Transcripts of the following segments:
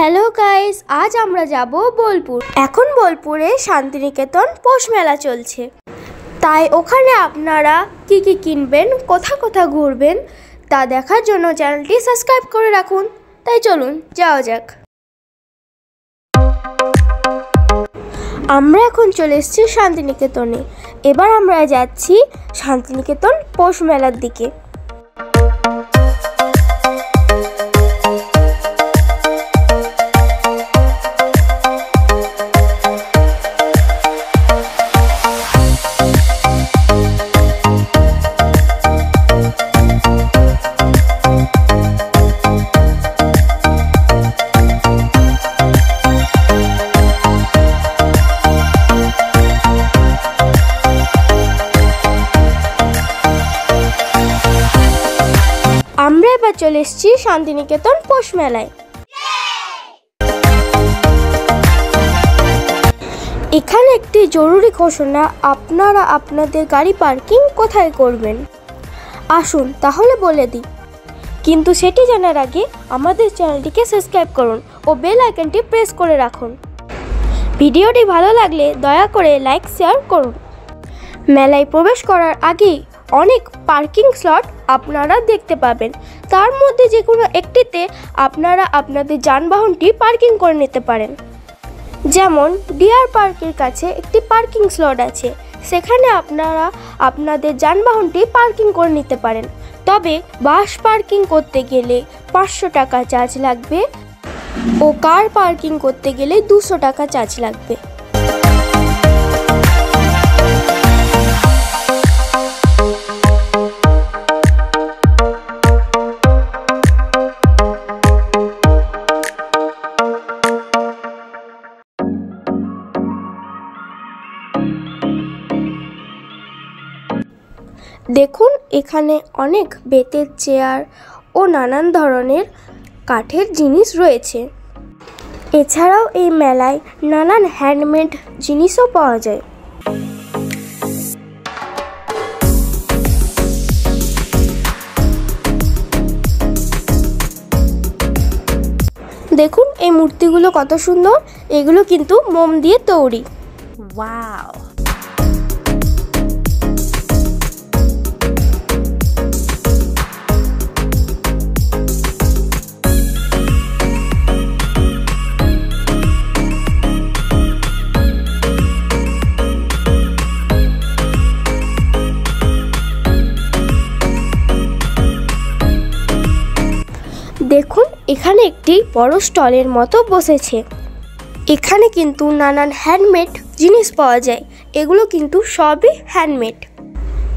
Hello guys, আজ আমরা যাব বোলপুর। এখন বোলপুরে শান্তিনিকেতন পৌষ মেলা চলছে, তাই ওখানে আপনারা কি কি কিনবেন, কোথা ঘুরবেন তা দেখার জন্য চ্যানেলটি সাবস্ক্রাইব করে রাখুন। তাই চলুন যাওয়া যাক। আমরা এখন চলে এসেছি শান্তিনিকেতনে। এবার আমরা যাচ্ছি শান্তিনিকেতন পৌষ মেলার দিকে। আমরা এবার চলে এসেছি শান্তিনিকেতন পৌষ মেলায়। এখানে একটি জরুরি ঘোষণা, আপনারা আপনাদের গাড়ি পার্কিং কোথায় করবেন আসুন তাহলে বলে দিই। কিন্তু সেটি জানার আগে আমাদের চ্যানেলটিকে সাবস্ক্রাইব করুন ও বেল আইকনটি প্রেস করে রাখুন। ভিডিওটি ভালো লাগলে দয়া করে লাইক শেয়ার করুন। মেলায় প্রবেশ করার আগেই অনেক পার্কিং স্লট আপনারা দেখতে পাবেন। তার মধ্যে যে কোনো একটিতে আপনারা আপনাদের যানবাহনটি পার্কিং করে নিতে পারেন। যেমন ডিয়ার পার্কের কাছে একটি পার্কিং স্লট আছে, সেখানে আপনারা আপনাদের যানবাহনটি পার্কিং করে নিতে পারেন। তবে বাস পার্কিং করতে গেলে 500 টাকা চার্জ লাগবে ও কার পার্কিং করতে গেলে 200 টাকা চার্জ লাগবে। দেখুন, এখানে অনেক বেতের চেয়ার ও নানান ধরনের কাঠের জিনিস রয়েছে। এছাড়াও এই মেলায় নানান হ্যান্ডমেড জিনিসও পাওয়া যায়। দেখুন এই মূর্তিগুলো কত সুন্দর, এগুলো কিন্তু মোম দিয়ে তৈরি। ওয়াও! দেখুন এখানে একটি বড় স্টলের মতো বসেছে। এখানে কিন্তু নানান হ্যান্ডমেড জিনিস পাওয়া যায়, এগুলো কিন্তু সবই হ্যান্ডমেড।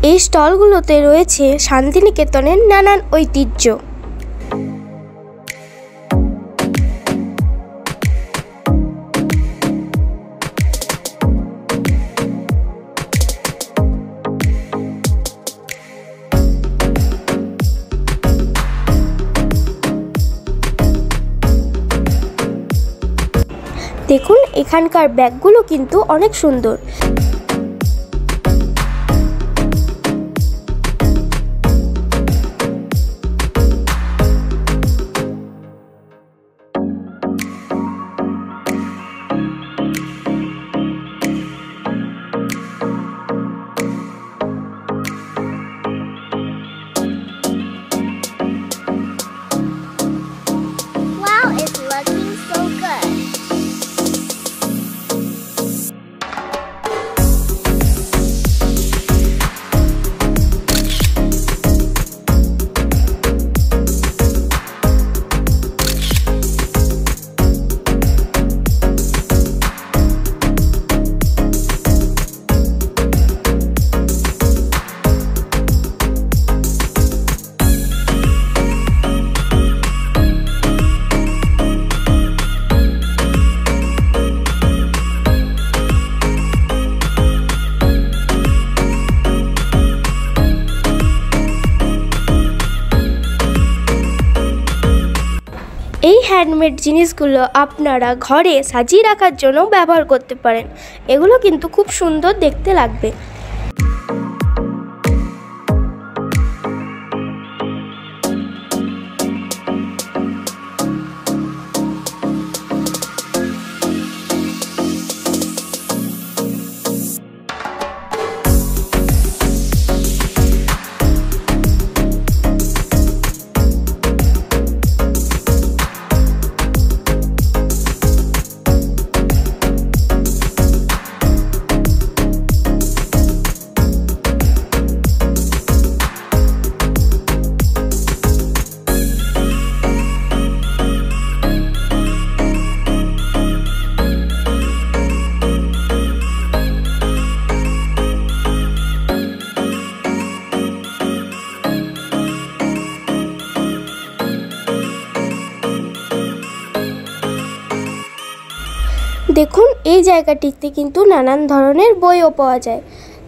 এই স্টলগুলোতে রয়েছে শান্তিনিকেতনের নানান ঐতিহ্য। দেখুন এখানকার ব্যাগগুলো কিন্তু অনেক সুন্দর। Wow, it's looking so good. এই হ্যান্ডমেড জিনিসগুলো আপনারা ঘরে সাজিয়ে রাখার জন্য ব্যবহার করতে পারেন। এগুলো কিন্তু খুব সুন্দর দেখতে লাগবে। দেখুন এই জায়গাটিতে কিন্তু নানান ধরনের বইও পাওয়া যায়,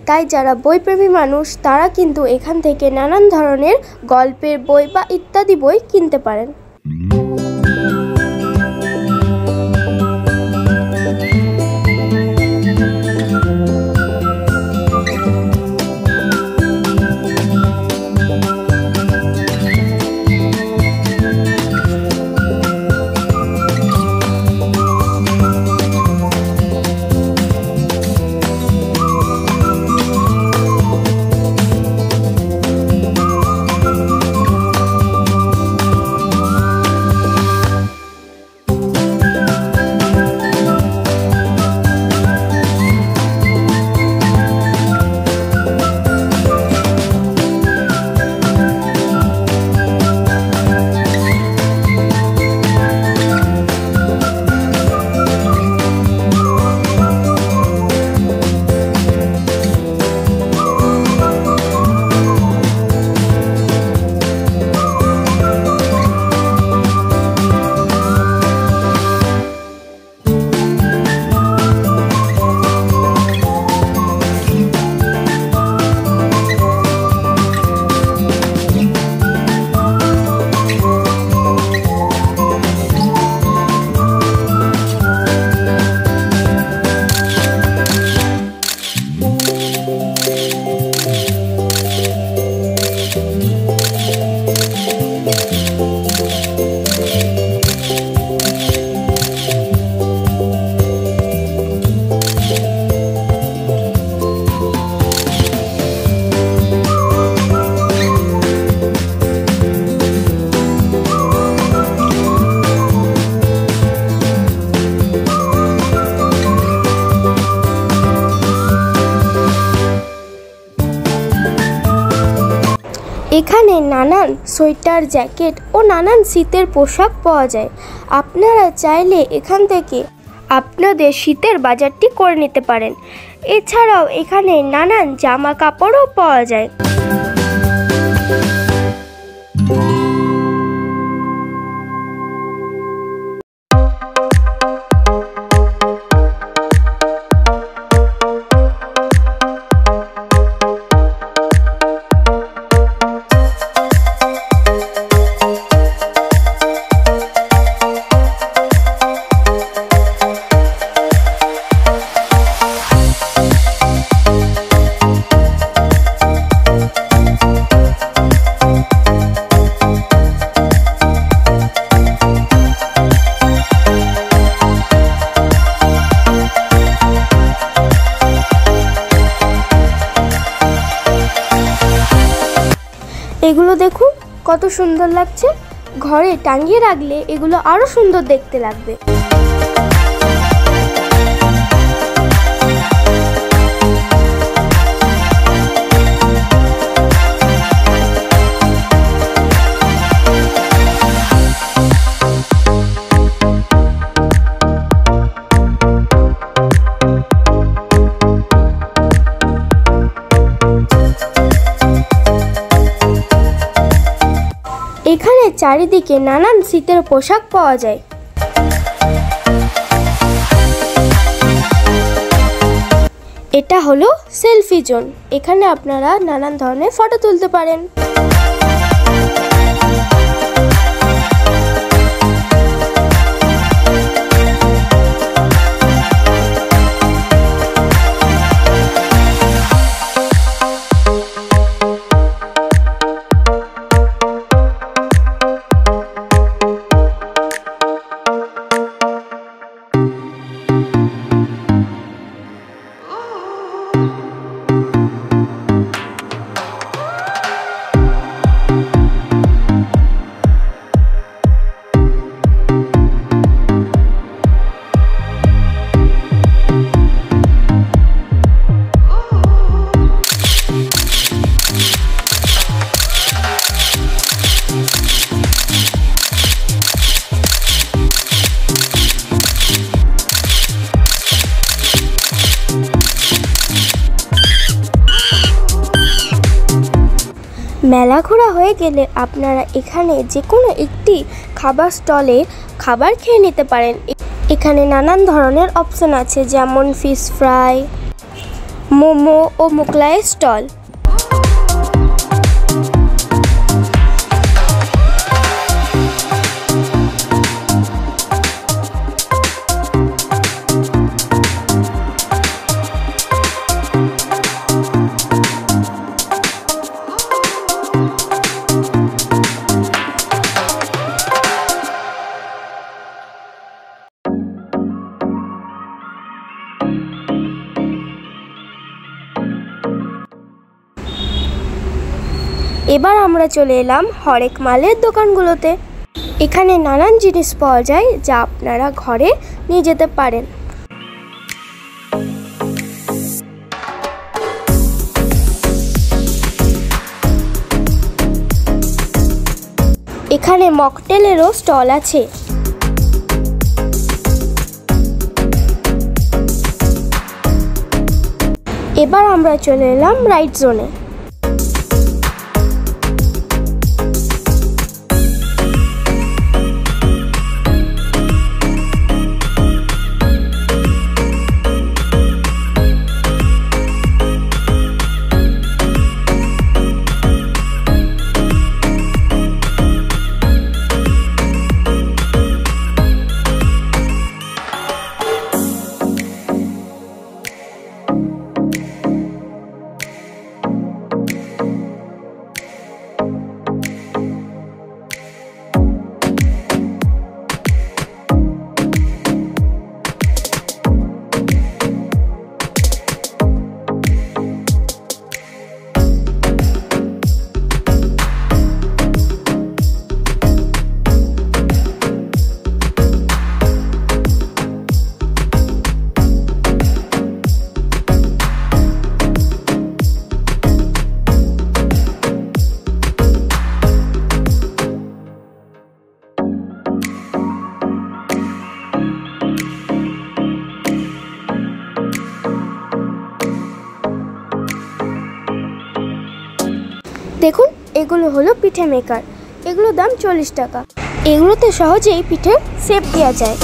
তাই যারা বইপ্রেমী মানুষ তারা কিন্তু এখান থেকে নানান ধরনের গল্পের বই বা ইত্যাদি বই কিনতে পারেন। এখানে নানান সোয়েটার, জ্যাকেট ও নানান শীতের পোশাক পাওয়া যায়। আপনারা চাইলে এখান থেকে আপনাদের শীতের বাজারটি করে নিতে পারেন। এছাড়াও এখানে নানান জামা কাপড়ও পাওয়া যায়। এগুলো দেখুন কত সুন্দর লাগছে, ঘরে টাঙিয়ে রাখলে এগুলো আরো সুন্দর দেখতে লাগবে। এখানে চারিদিকে নানান শীতের পোশাক পাওয়া যায়। এটা হলো সেলফি জোন, এখানে আপনারা নানান ধরনের ফটো তুলতে পারেন। মেলা ঘোরা হয়ে গেলে আপনারা এখানে যে কোনো একটি খাবার স্টলে খাবার খেয়ে নিতে পারেন। এখানে এখানে নানান ধরনের অপশন আছে, যেমন ফিশ ফ্রাই, মোমো ও মোগলাইয়ের স্টল। এবার আমরা চলে এলাম হরেক মালের দোকানগুলোতে। এখানে নানান জিনিস পাওয়া যায় যা আপনারা ঘরে নিয়ে যেতে পারেন। এখানে মকটেলেরও স্টল আছে। এবার আমরা চলে এলাম রাইড জোনে। দেখুন, এগুলো হলো পিঠে মেকার। এগুলোর দাম 40 টাকা। এগুলোতে সহজেই পিঠের শেপ দেওয়া যায়।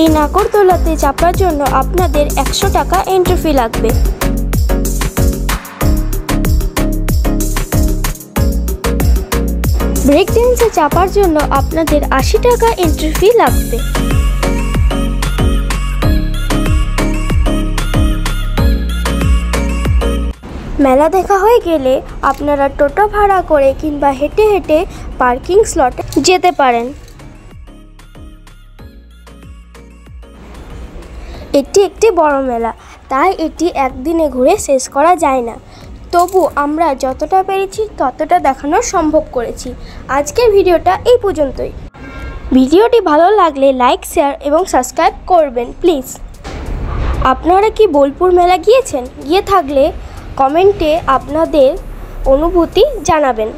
এই নাগরদোলাতে চাপার জন্য আপনাদের 100 টাকা এন্ট্রি ফি লাগবে। ব্রেক ড্যান্সে চাপার জন্য আপনাদের 80 টাকা এন্ট্রি ফি লাগবে। মেলা দেখা হয়ে গেলে আপনারা টোটো ভাড়া করে কিংবা হেঁটে হেঁটে পার্কিং স্লটে যেতে পারেন। এটি একটি বড় মেলা, তাই এটি একদিনে ঘুরে শেষ করা যায় না। তবু আমরা যতটা পেরেছি ততটা দেখানো সম্ভব করেছি। আজকের ভিডিওটা এই পর্যন্তই। ভিডিওটি ভালো লাগলে লাইক, শেয়ার এবং সাবস্ক্রাইব করবেন প্লিজ। আপনারা কি বোলপুর মেলা গিয়েছেন? গিয়ে থাকলে কমেন্টে আপনাদের অনুভূতি জানাবেন।